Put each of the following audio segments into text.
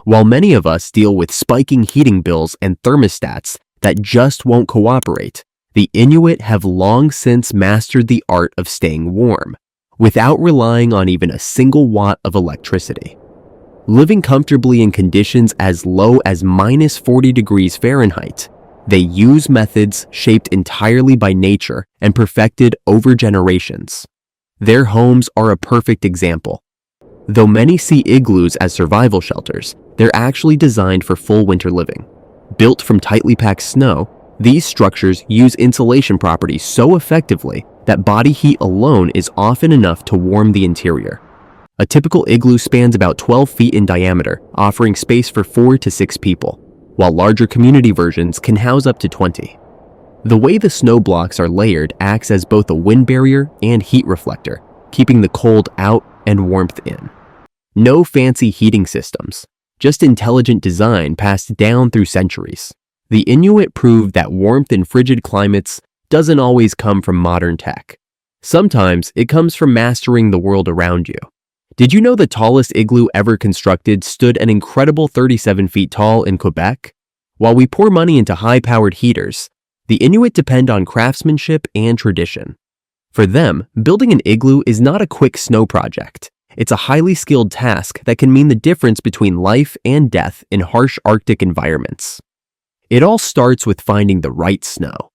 While many of us deal with spiking heating bills and thermostats that just won't cooperate, the Inuit have long since mastered the art of staying warm, without relying on even a single watt of electricity. Living comfortably in conditions as low as -40 degrees Fahrenheit, they use methods shaped entirely by nature and perfected over generations. Their homes are a perfect example. Though many see igloos as survival shelters, they're actually designed for full winter living. Built from tightly packed snow, these structures use insulation properties so effectively that body heat alone is often enough to warm the interior. A typical igloo spans about 12 feet in diameter, offering space for 4 to 6 people, while larger community versions can house up to 20. The way the snow blocks are layered acts as both a wind barrier and heat reflector, keeping the cold out and warmth in. No fancy heating systems, just intelligent design passed down through centuries. The Inuit proved that warmth in frigid climates doesn't always come from modern tech. Sometimes it comes from mastering the world around you. Did you know the tallest igloo ever constructed stood an incredible 37 feet tall in Quebec? While we pour money into high-powered heaters, the Inuit depend on craftsmanship and tradition. For them, building an igloo is not a quick snow project. It's a highly skilled task that can mean the difference between life and death in harsh Arctic environments. It all starts with finding the right snow.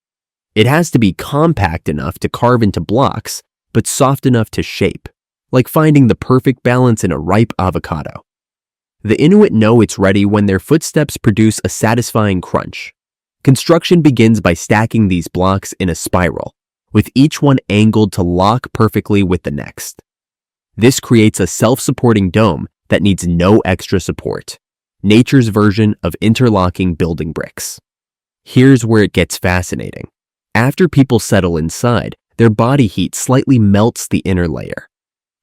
It has to be compact enough to carve into blocks, but soft enough to shape, like finding the perfect balance in a ripe avocado. The Inuit know it's ready when their footsteps produce a satisfying crunch. Construction begins by stacking these blocks in a spiral, with each one angled to lock perfectly with the next. This creates a self-supporting dome that needs no extra support, nature's version of interlocking building bricks. Here's where it gets fascinating. After people settle inside, their body heat slightly melts the inner layer.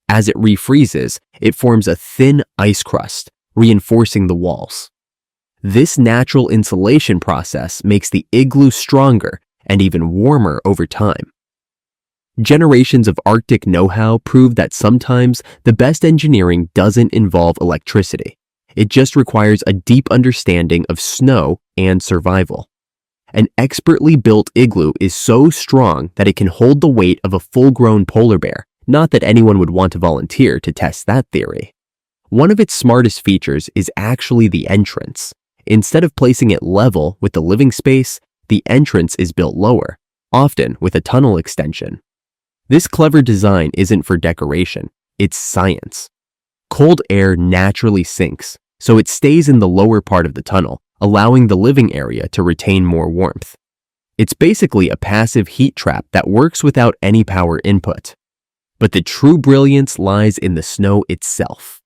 As it refreezes, it forms a thin ice crust, reinforcing the walls. This natural insulation process makes the igloo stronger and even warmer over time. Generations of Arctic know-how prove that sometimes the best engineering doesn't involve electricity. It just requires a deep understanding of snow and survival. An expertly built igloo is so strong that it can hold the weight of a full-grown polar bear. Not that anyone would want to volunteer to test that theory. One of its smartest features is actually the entrance. Instead of placing it level with the living space, the entrance is built lower, often with a tunnel extension. This clever design isn't for decoration, it's science. Cold air naturally sinks, so it stays in the lower part of the tunnel, allowing the living area to retain more warmth. It's basically a passive heat trap that works without any power input. But the true brilliance lies in the snow itself.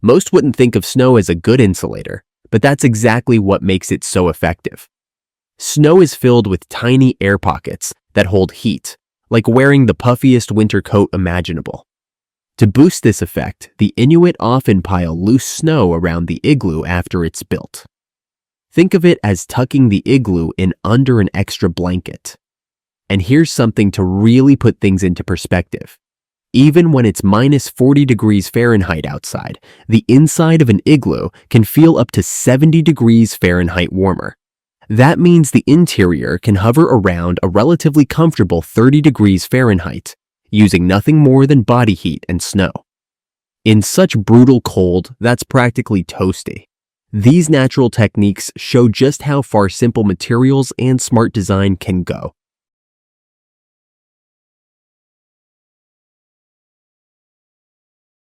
Most wouldn't think of snow as a good insulator, but that's exactly what makes it so effective. Snow is filled with tiny air pockets that hold heat, like wearing the puffiest winter coat imaginable. To boost this effect, the Inuit often pile loose snow around the igloo after it's built. Think of it as tucking the igloo in under an extra blanket. And here's something to really put things into perspective. Even when it's -40 degrees Fahrenheit outside, the inside of an igloo can feel up to 70 degrees Fahrenheit warmer. That means the interior can hover around a relatively comfortable 30 degrees Fahrenheit, using nothing more than body heat and snow. In such brutal cold, that's practically toasty. These natural techniques show just how far simple materials and smart design can go.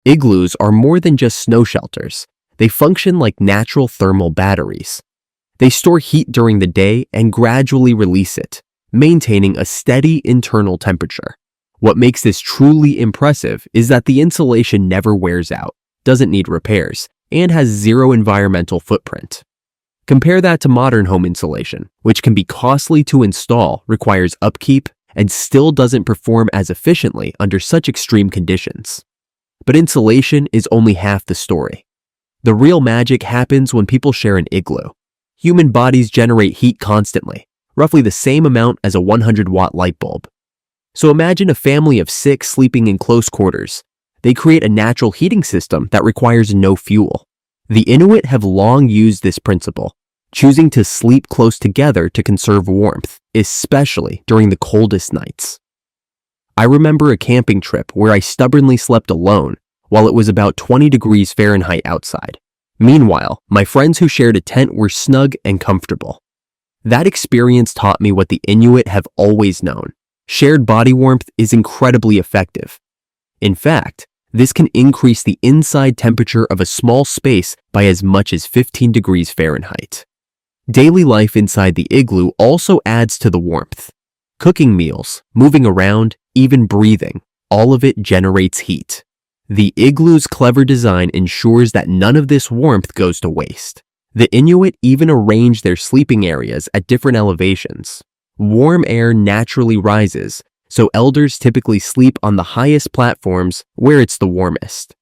Igloos are more than just snow shelters. They function like natural thermal batteries. They store heat during the day and gradually release it, maintaining a steady internal temperature. What makes this truly impressive is that the insulation never wears out, doesn't need repairs, and has zero environmental footprint. Compare that to modern home insulation, which can be costly to install, requires upkeep, and still doesn't perform as efficiently under such extreme conditions. But insulation is only half the story. The real magic happens when people share an igloo. Human bodies generate heat constantly, roughly the same amount as a 100-watt light bulb. So imagine a family of 6 sleeping in close quarters. They create a natural heating system that requires no fuel. The Inuit have long used this principle, choosing to sleep close together to conserve warmth, especially during the coldest nights. I remember a camping trip where I stubbornly slept alone while it was about 20 degrees Fahrenheit outside. Meanwhile, my friends who shared a tent were snug and comfortable. That experience taught me what the Inuit have always known. Shared body warmth is incredibly effective. In fact, this can increase the inside temperature of a small space by as much as 15 degrees Fahrenheit. Daily life inside the igloo also adds to the warmth. Cooking meals, moving around, even breathing, all of it generates heat. The igloo's clever design ensures that none of this warmth goes to waste. The Inuit even arrange their sleeping areas at different elevations. Warm air naturally rises, so elders typically sleep on the highest platforms where it's the warmest.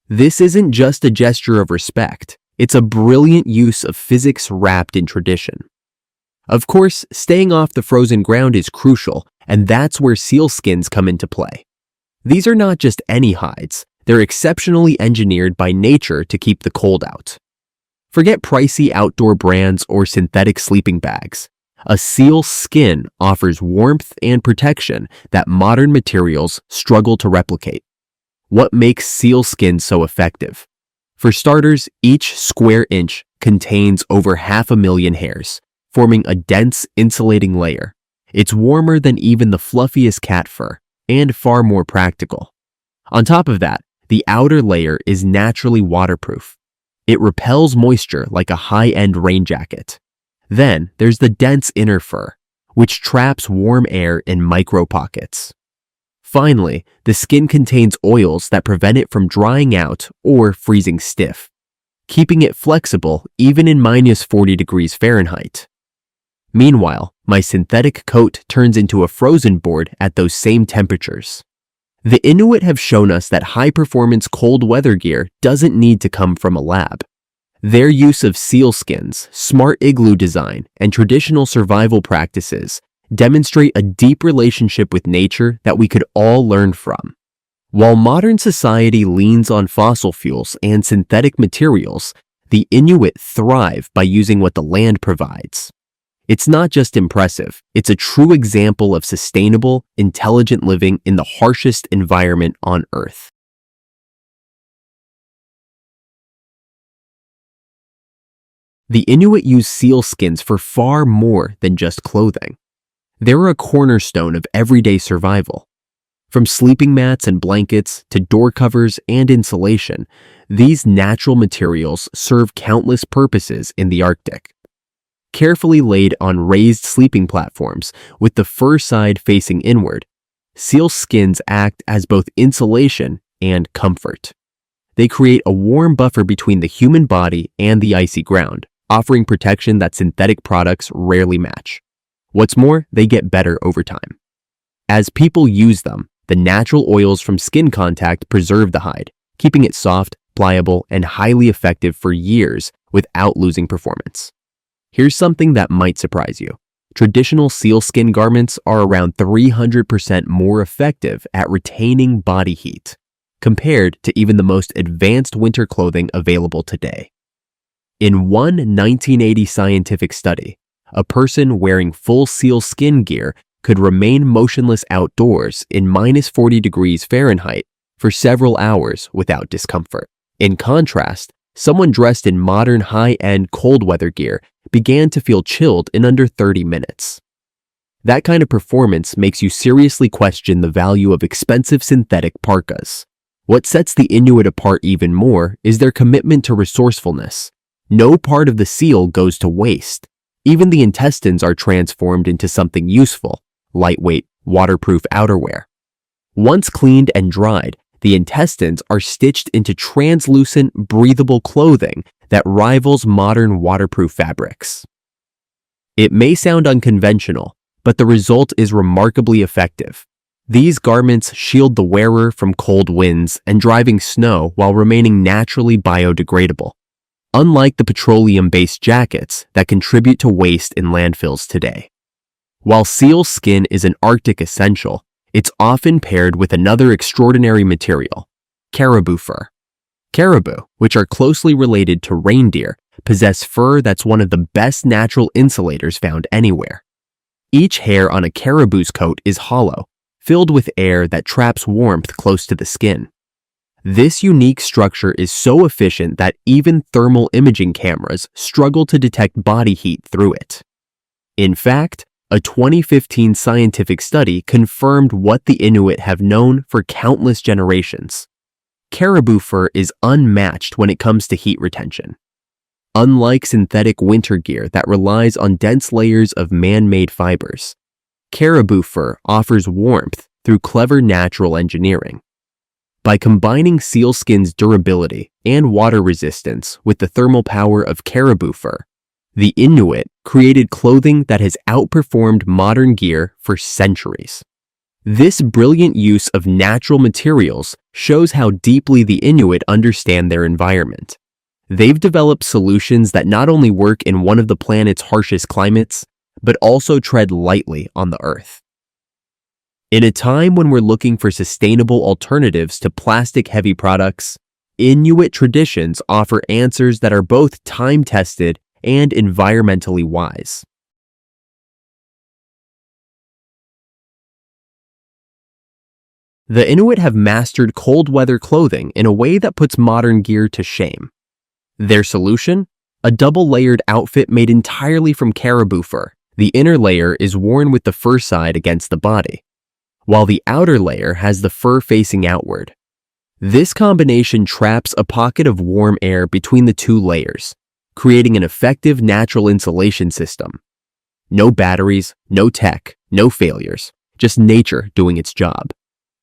This isn't just a gesture of respect, it's a brilliant use of physics wrapped in tradition. Of course, staying off the frozen ground is crucial, and that's where seal skins come into play. These are not just any hides, they're exceptionally engineered by nature to keep the cold out. Forget pricey outdoor brands or synthetic sleeping bags. A seal skin offers warmth and protection that modern materials struggle to replicate. What makes seal skin so effective? For starters, each square inch contains over 500,000 hairs, forming a dense, insulating layer. It's warmer than even the fluffiest cat fur, and far more practical. On top of that, the outer layer is naturally waterproof. It repels moisture like a high-end rain jacket. Then there's the dense inner fur, which traps warm air in micro pockets. Finally, the skin contains oils that prevent it from drying out or freezing stiff, keeping it flexible even in minus 40 degrees Fahrenheit. Meanwhile, my synthetic coat turns into a frozen board at those same temperatures. The Inuit have shown us that high-performance cold weather gear doesn't need to come from a lab. Their use of seal skins, smart igloo design, and traditional survival practices demonstrate a deep relationship with nature that we could all learn from. While modern society leans on fossil fuels and synthetic materials, the Inuit thrive by using what the land provides. It's not just impressive, it's a true example of sustainable, intelligent living in the harshest environment on Earth. The Inuit use seal skins for far more than just clothing. They're a cornerstone of everyday survival. From sleeping mats and blankets to door covers and insulation, these natural materials serve countless purposes in the Arctic. Carefully laid on raised sleeping platforms with the fur side facing inward, seal skins act as both insulation and comfort. They create a warm buffer between the human body and the icy ground, offering protection that synthetic products rarely match. What's more, they get better over time. As people use them, the natural oils from skin contact preserve the hide, keeping it soft, pliable, and highly effective for years without losing performance. Here's something that might surprise you. Traditional sealskin garments are around 300% more effective at retaining body heat, compared to even the most advanced winter clothing available today. In one 1980 scientific study, a person wearing full sealskin gear could remain motionless outdoors in minus 40 degrees Fahrenheit for several hours without discomfort. In contrast, someone dressed in modern high-end cold weather gear began to feel chilled in under 30 minutes. That kind of performance makes you seriously question the value of expensive synthetic parkas. What sets the Inuit apart even more is their commitment to resourcefulness. No part of the seal goes to waste. Even the intestines are transformed into something useful, lightweight, waterproof outerwear. Once cleaned and dried, the intestines are stitched into translucent, breathable clothing that rivals modern waterproof fabrics. It may sound unconventional, but the result is remarkably effective. These garments shield the wearer from cold winds and driving snow while remaining naturally biodegradable, unlike the petroleum-based jackets that contribute to waste in landfills today. While seal skin is an Arctic essential, it's often paired with another extraordinary material, caribou fur. Caribou, which are closely related to reindeer, possess fur that's one of the best natural insulators found anywhere. Each hair on a caribou's coat is hollow, filled with air that traps warmth close to the skin. This unique structure is so efficient that even thermal imaging cameras struggle to detect body heat through it. In fact, a 2015 scientific study confirmed what the Inuit have known for countless generations. Caribou fur is unmatched when it comes to heat retention. Unlike synthetic winter gear that relies on dense layers of man-made fibers, caribou fur offers warmth through clever natural engineering. By combining sealskin's durability and water resistance with the thermal power of caribou fur, the Inuit created clothing that has outperformed modern gear for centuries. This brilliant use of natural materials shows how deeply the Inuit understand their environment. They've developed solutions that not only work in one of the planet's harshest climates, but also tread lightly on the Earth. In a time when we're looking for sustainable alternatives to plastic-heavy products, Inuit traditions offer answers that are both time-tested and environmentally wise. The Inuit have mastered cold weather clothing in a way that puts modern gear to shame. Their solution? A double-layered outfit made entirely from caribou fur. The inner layer is worn with the fur side against the body, while the outer layer has the fur facing outward. This combination traps a pocket of warm air between the two layers, creating an effective natural insulation system. No batteries, no tech, no failures, just nature doing its job.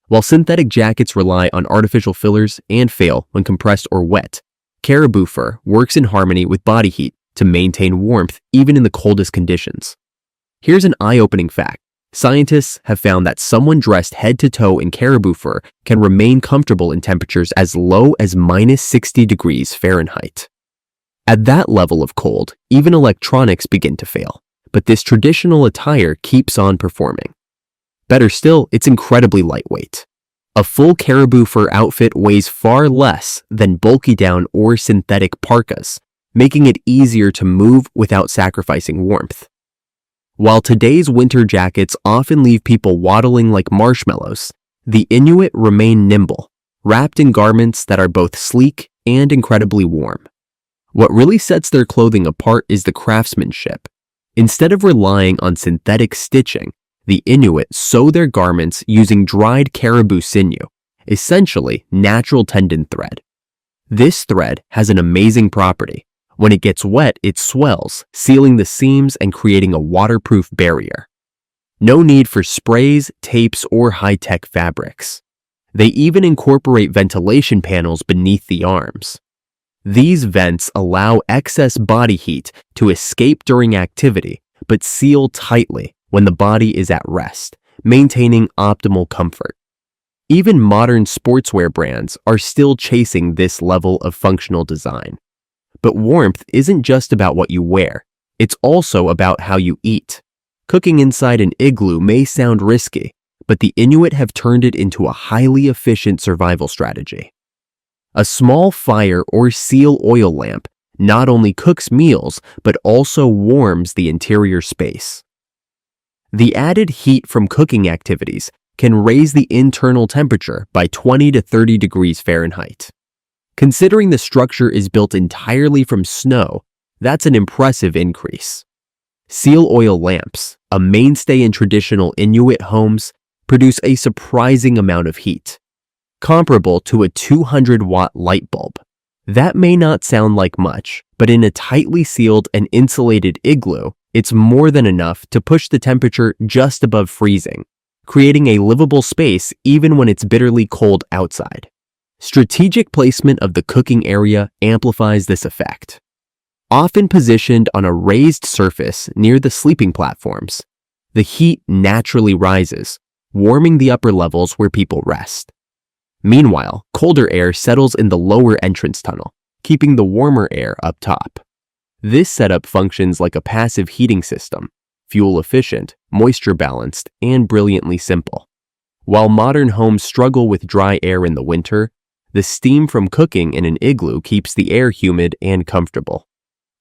While synthetic jackets rely on artificial fillers and fail when compressed or wet, caribou fur works in harmony with body heat to maintain warmth even in the coldest conditions. Here's an eye-opening fact. Scientists have found that someone dressed head to toe in caribou fur can remain comfortable in temperatures as low as -60 degrees Fahrenheit. At that level of cold, even electronics begin to fail, but this traditional attire keeps on performing. Better still, it's incredibly lightweight. A full caribou fur outfit weighs far less than bulky down or synthetic parkas, making it easier to move without sacrificing warmth. While today's winter jackets often leave people waddling like marshmallows, the Inuit remain nimble, wrapped in garments that are both sleek and incredibly warm. What really sets their clothing apart is the craftsmanship. Instead of relying on synthetic stitching, the Inuit sew their garments using dried caribou sinew, essentially natural tendon thread. This thread has an amazing property. When it gets wet, it swells, sealing the seams and creating a waterproof barrier. No need for sprays, tapes, or high-tech fabrics. They even incorporate ventilation panels beneath the arms. These vents allow excess body heat to escape during activity, but seal tightly when the body is at rest, maintaining optimal comfort. Even modern sportswear brands are still chasing this level of functional design. But warmth isn't just about what you wear, it's also about how you eat. Cooking inside an igloo may sound risky, but the Inuit have turned it into a highly efficient survival strategy. A small fire or seal oil lamp not only cooks meals, but also warms the interior space. The added heat from cooking activities can raise the internal temperature by 20 to 30 degrees Fahrenheit. Considering the structure is built entirely from snow, that's an impressive increase. Seal oil lamps, a mainstay in traditional Inuit homes, produce a surprising amount of heat, comparable to a 200-watt light bulb. That may not sound like much, but in a tightly sealed and insulated igloo, it's more than enough to push the temperature just above freezing, creating a livable space even when it's bitterly cold outside. Strategic placement of the cooking area amplifies this effect. Often positioned on a raised surface near the sleeping platforms, the heat naturally rises, warming the upper levels where people rest. Meanwhile, colder air settles in the lower entrance tunnel, keeping the warmer air up top. This setup functions like a passive heating system, fuel efficient, moisture balanced, and brilliantly simple. While modern homes struggle with dry air in the winter, The steam from cooking in an igloo keeps the air humid and comfortable.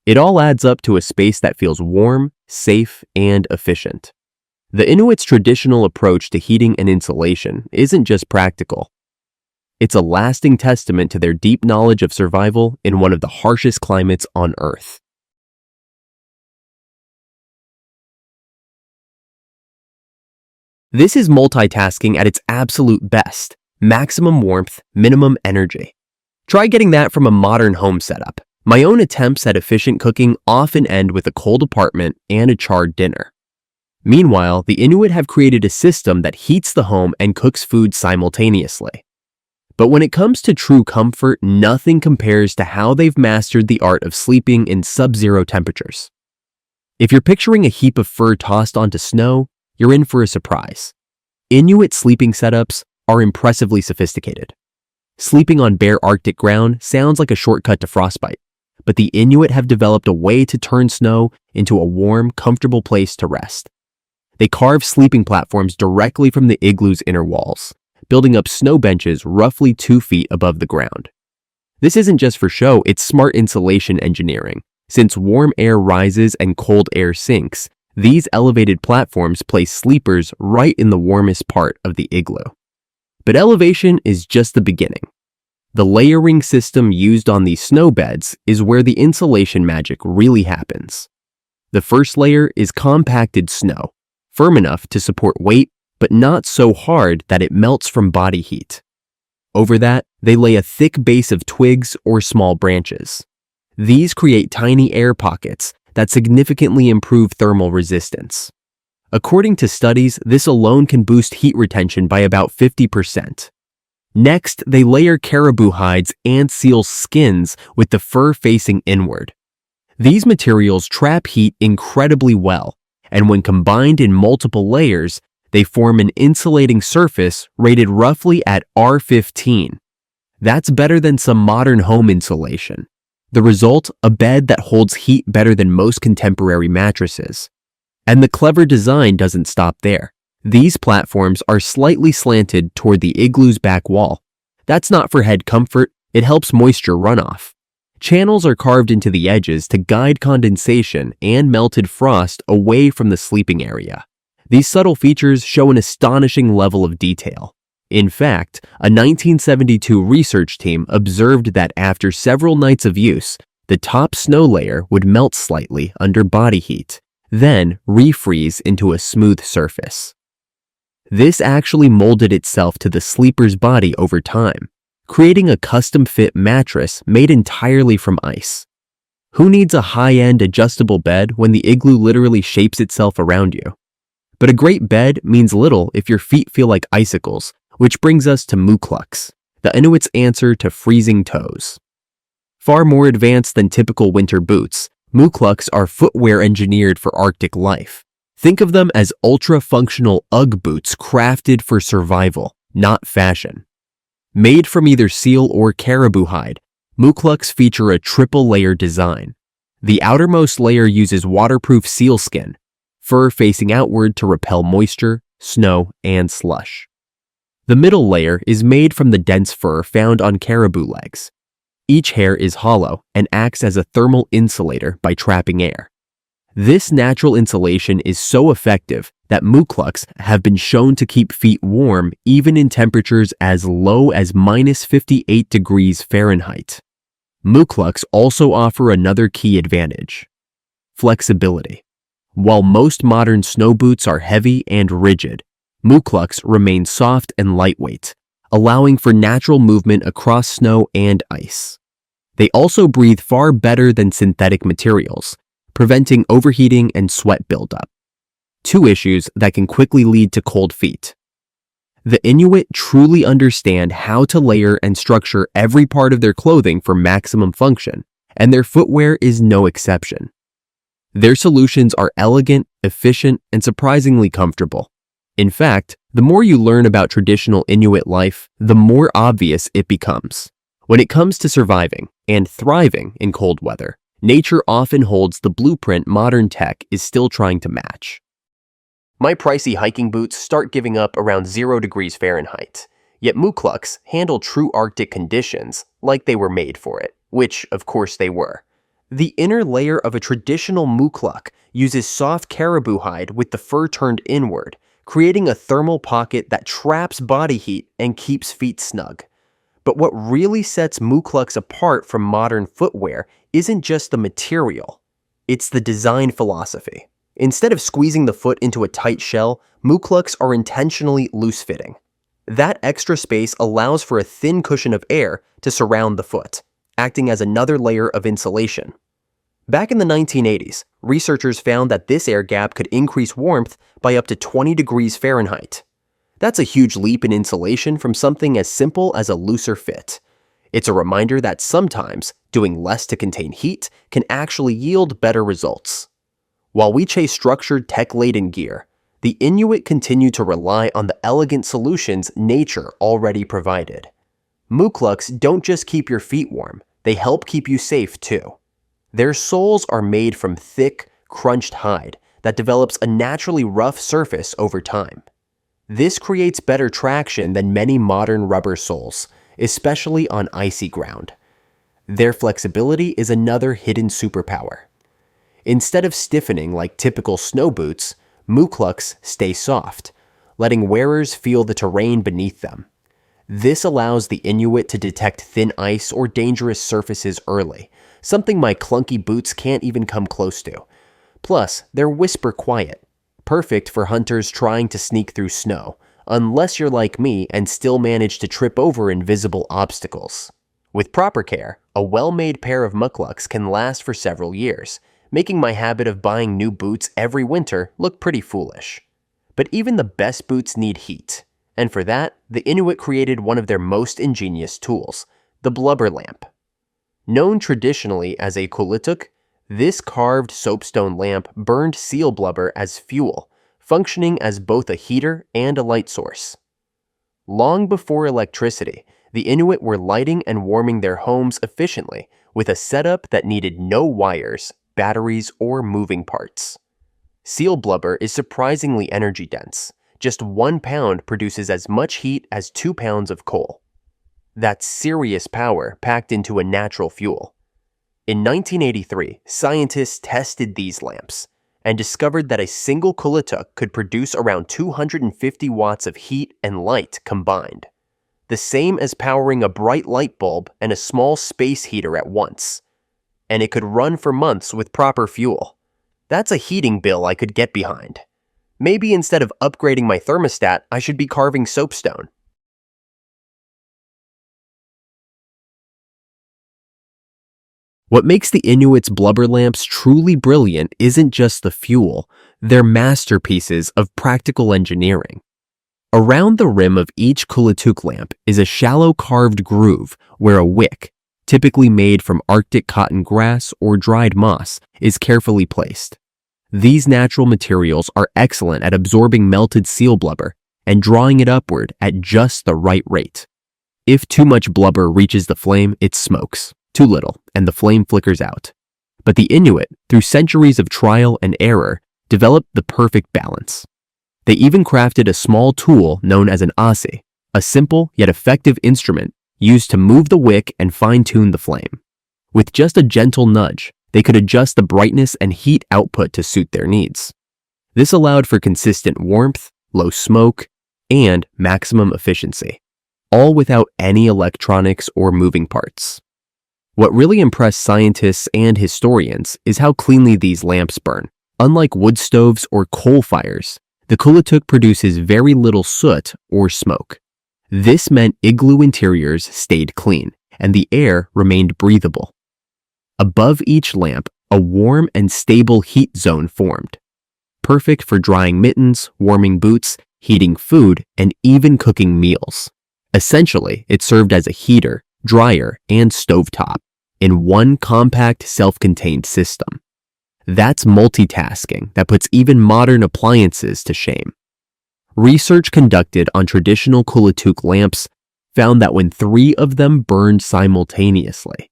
It all adds up to a space that feels warm, safe, and efficient. The Inuits' traditional approach to heating and insulation isn't just practical. It's a lasting testament to their deep knowledge of survival in one of the harshest climates on Earth. This is multitasking at its absolute best. Maximum warmth, minimum energy. Try getting that from a modern home setup. My own attempts at efficient cooking often end with a cold apartment and a charred dinner. Meanwhile, the Inuit have created a system that heats the home and cooks food simultaneously. But when it comes to true comfort, nothing compares to how they've mastered the art of sleeping in sub-zero temperatures. If you're picturing a heap of fur tossed onto snow, you're in for a surprise. Inuit sleeping setups are impressively sophisticated. Sleeping on bare Arctic ground sounds like a shortcut to frostbite, but the Inuit have developed a way to turn snow into a warm, comfortable place to rest. They carve sleeping platforms directly from the igloo's inner walls, building up snow benches roughly 2 feet above the ground. This isn't just for show, it's smart insulation engineering. Since warm air rises and cold air sinks, these elevated platforms place sleepers right in the warmest part of the igloo. But elevation is just the beginning. The layering system used on these snow beds is where the insulation magic really happens. The first layer is compacted snow, firm enough to support weight, but not so hard that it melts from body heat. Over that, they lay a thick base of twigs or small branches. These create tiny air pockets that significantly improve thermal resistance. According to studies, this alone can boost heat retention by about 50%. Next, they layer caribou hides and seal skins with the fur facing inward. These materials trap heat incredibly well, and when combined in multiple layers, they form an insulating surface rated roughly at R15. That's better than some modern home insulation. The result, a bed that holds heat better than most contemporary mattresses. And the clever design doesn't stop there. These platforms are slightly slanted toward the igloo's back wall. That's not for head comfort, it helps moisture runoff. Channels are carved into the edges to guide condensation and melted frost away from the sleeping area. These subtle features show an astonishing level of detail. In fact, a 1972 research team observed that after several nights of use, the top snow layer would melt slightly under body heat, then refreeze into a smooth surface. This actually molded itself to the sleeper's body over time, creating a custom-fit mattress made entirely from ice. Who needs a high-end adjustable bed when the igloo literally shapes itself around you? But a great bed means little if your feet feel like icicles, which brings us to Mukluks, the Inuits' answer to freezing toes. Far more advanced than typical winter boots, Mukluks are footwear engineered for Arctic life. Think of them as ultra-functional Ugg boots crafted for survival, not fashion. Made from either seal or caribou hide, Mukluks feature a triple-layer design. The outermost layer uses waterproof sealskin, fur facing outward to repel moisture, snow, and slush. The middle layer is made from the dense fur found on caribou legs. Each hair is hollow and acts as a thermal insulator by trapping air. This natural insulation is so effective that Mukluks have been shown to keep feet warm even in temperatures as low as -58 degrees Fahrenheit. Mukluks also offer another key advantage: flexibility. While most modern snow boots are heavy and rigid, Mukluks remain soft and lightweight, allowing for natural movement across snow and ice. They also breathe far better than synthetic materials, preventing overheating and sweat buildup, two issues that can quickly lead to cold feet. The Inuit truly understand how to layer and structure every part of their clothing for maximum function, and their footwear is no exception. Their solutions are elegant, efficient, and surprisingly comfortable. In fact, the more you learn about traditional Inuit life, the more obvious it becomes. When it comes to surviving and thriving in cold weather, nature often holds the blueprint modern tech is still trying to match. My pricey hiking boots start giving up around 0 degrees Fahrenheit. Yet Mukluks handle true Arctic conditions like they were made for it, which, of course, they were. The inner layer of a traditional Mukluk uses soft caribou hide with the fur turned inward, creating a thermal pocket that traps body heat and keeps feet snug. But what really sets Mukluks apart from modern footwear isn't just the material, it's the design philosophy. Instead of squeezing the foot into a tight shell, Mukluks are intentionally loose-fitting. That extra space allows for a thin cushion of air to surround the foot, acting as another layer of insulation. Back in the 1980s, researchers found that this air gap could increase warmth by up to 20 degrees Fahrenheit. That's a huge leap in insulation from something as simple as a looser fit. It's a reminder that sometimes doing less to contain heat can actually yield better results. While we chase structured, tech-laden gear, the Inuit continue to rely on the elegant solutions nature already provided. Mukluks don't just keep your feet warm, they help keep you safe too. Their soles are made from thick, crunched hide that develops a naturally rough surface over time. This creates better traction than many modern rubber soles, especially on icy ground. Their flexibility is another hidden superpower. Instead of stiffening like typical snow boots, Mukluks stay soft, letting wearers feel the terrain beneath them. This allows the Inuit to detect thin ice or dangerous surfaces early, something my clunky boots can't even come close to. Plus, they're whisper quiet, perfect for hunters trying to sneak through snow, unless you're like me and still manage to trip over invisible obstacles. With proper care, a well-made pair of Mukluks can last for several years, making my habit of buying new boots every winter look pretty foolish. But even the best boots need heat, and for that, the Inuit created one of their most ingenious tools, the Blubber lamp. Known traditionally as a kulituk, this carved soapstone lamp burned seal blubber as fuel, functioning as both a heater and a light source. Long before electricity, the Inuit were lighting and warming their homes efficiently with a setup that needed no wires, batteries, or moving parts. Seal blubber is surprisingly energy dense. Just 1 pound produces as much heat as 2 pounds of coal. That's serious power packed into a natural fuel. In 1983, scientists tested these lamps and discovered that a single kulituk could produce around 250 watts of heat and light combined, the same as powering a bright light bulb and a small space heater at once. And it could run for months with proper fuel. That's a heating bill I could get behind. Maybe instead of upgrading my thermostat, I should be carving soapstone. What makes the Inuits' blubber lamps truly brilliant isn't just the fuel, they're masterpieces of practical engineering. Around the rim of each kulituk lamp is a shallow carved groove where a wick, typically made from Arctic cotton grass or dried moss, is carefully placed. These natural materials are excellent at absorbing melted seal blubber and drawing it upward at just the right rate. If too much blubber reaches the flame, it smokes. Too little, and the flame flickers out. But the Inuit, through centuries of trial and error, developed the perfect balance. They even crafted a small tool known as an ase, a simple yet effective instrument used to move the wick and fine-tune the flame. With just a gentle nudge, they could adjust the brightness and heat output to suit their needs. This allowed for consistent warmth, low smoke, and maximum efficiency, all without any electronics or moving parts. What really impressed scientists and historians is how cleanly these lamps burn. Unlike wood stoves or coal fires, the kulituk produces very little soot or smoke. This meant igloo interiors stayed clean, and the air remained breathable. Above each lamp, a warm and stable heat zone formed, perfect for drying mittens, warming boots, heating food, and even cooking meals. Essentially, it served as a heater, dryer, and stovetop in one compact, self-contained system. That's multitasking that puts even modern appliances to shame. Research conducted on traditional kulituk lamps found that when 3 of them burned simultaneously,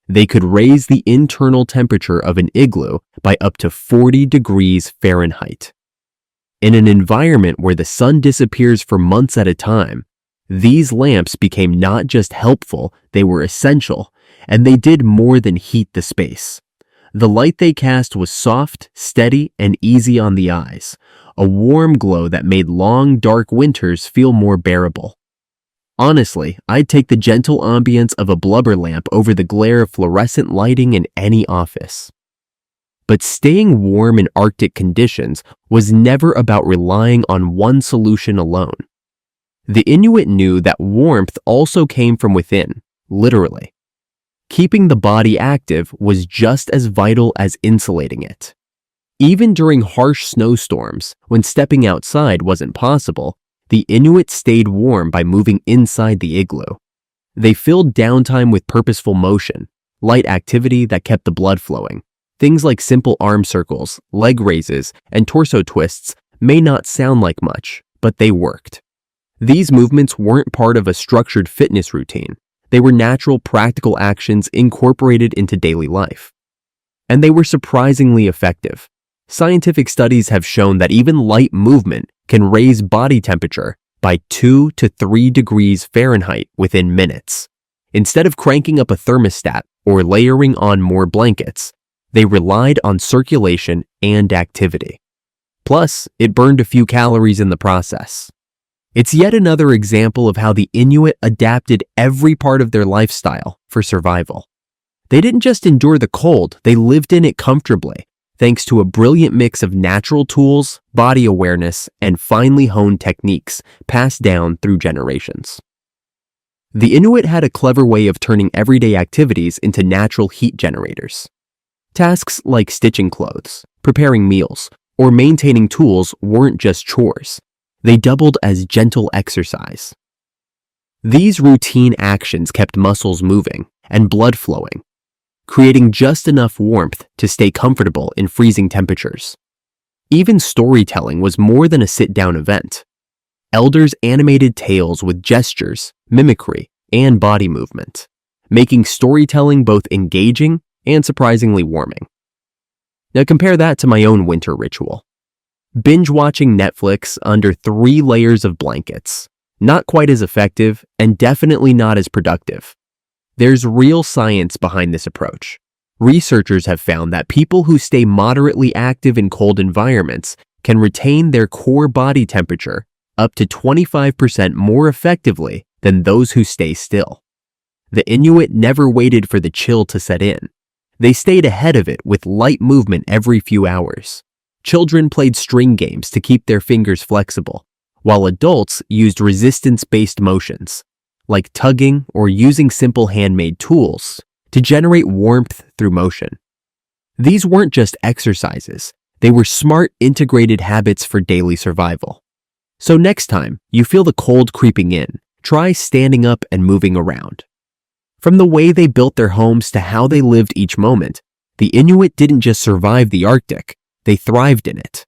they could raise the internal temperature of an igloo by up to 40 degrees Fahrenheit. In an environment where the sun disappears for months at a time, These lamps became not just helpful, they were essential, and they did more than heat the space. The light they cast was soft, steady, and easy on the eyes, a warm glow that made long, dark winters feel more bearable. Honestly, I'd take the gentle ambience of a blubber lamp over the glare of fluorescent lighting in any office. But staying warm in Arctic conditions was never about relying on one solution alone. The Inuit knew that warmth also came from within, literally. Keeping the body active was just as vital as insulating it. Even during harsh snowstorms, when stepping outside wasn't possible, the Inuit stayed warm by moving inside the igloo. They filled downtime with purposeful motion, light activity that kept the blood flowing. Things like simple arm circles, leg raises, and torso twists may not sound like much, but they worked. These movements weren't part of a structured fitness routine. They were natural, practical actions incorporated into daily life. And they were surprisingly effective. Scientific studies have shown that even light movement can raise body temperature by 2 to 3 degrees Fahrenheit within minutes. Instead of cranking up a thermostat or layering on more blankets, they relied on circulation and activity. Plus, it burned a few calories in the process. It's yet another example of how the Inuit adapted every part of their lifestyle for survival. They didn't just endure the cold, they lived in it comfortably, thanks to a brilliant mix of natural tools, body awareness, and finely honed techniques passed down through generations. The Inuit had a clever way of turning everyday activities into natural heat generators. Tasks like stitching clothes, preparing meals, or maintaining tools weren't just chores. They doubled as gentle exercise. These routine actions kept muscles moving and blood flowing, creating just enough warmth to stay comfortable in freezing temperatures. Even storytelling was more than a sit-down event. Elders animated tales with gestures, mimicry, and body movement, making storytelling both engaging and surprisingly warming. Now compare that to my own winter ritual. Binge-watching Netflix under 3 layers of blankets. Not quite as effective and definitely not as productive. There's real science behind this approach. Researchers have found that people who stay moderately active in cold environments can retain their core body temperature up to 25% more effectively than those who stay still. The Inuit never waited for the chill to set in. They stayed ahead of it with light movement every few hours. Children played string games to keep their fingers flexible, while adults used resistance-based motions, like tugging or using simple handmade tools, to generate warmth through motion. These weren't just exercises, they were smart, integrated habits for daily survival. So next time you feel the cold creeping in, try standing up and moving around. From the way they built their homes to how they lived each moment, the Inuit didn't just survive the Arctic, they thrived in it.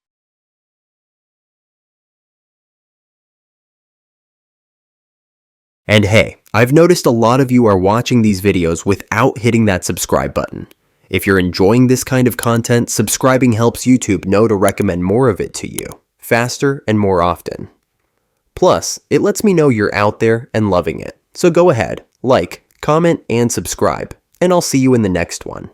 And hey, I've noticed a lot of you are watching these videos without hitting that subscribe button. If you're enjoying this kind of content, subscribing helps YouTube know to recommend more of it to you, faster and more often. Plus, it lets me know you're out there and loving it. So go ahead, like, comment, and subscribe, and I'll see you in the next one.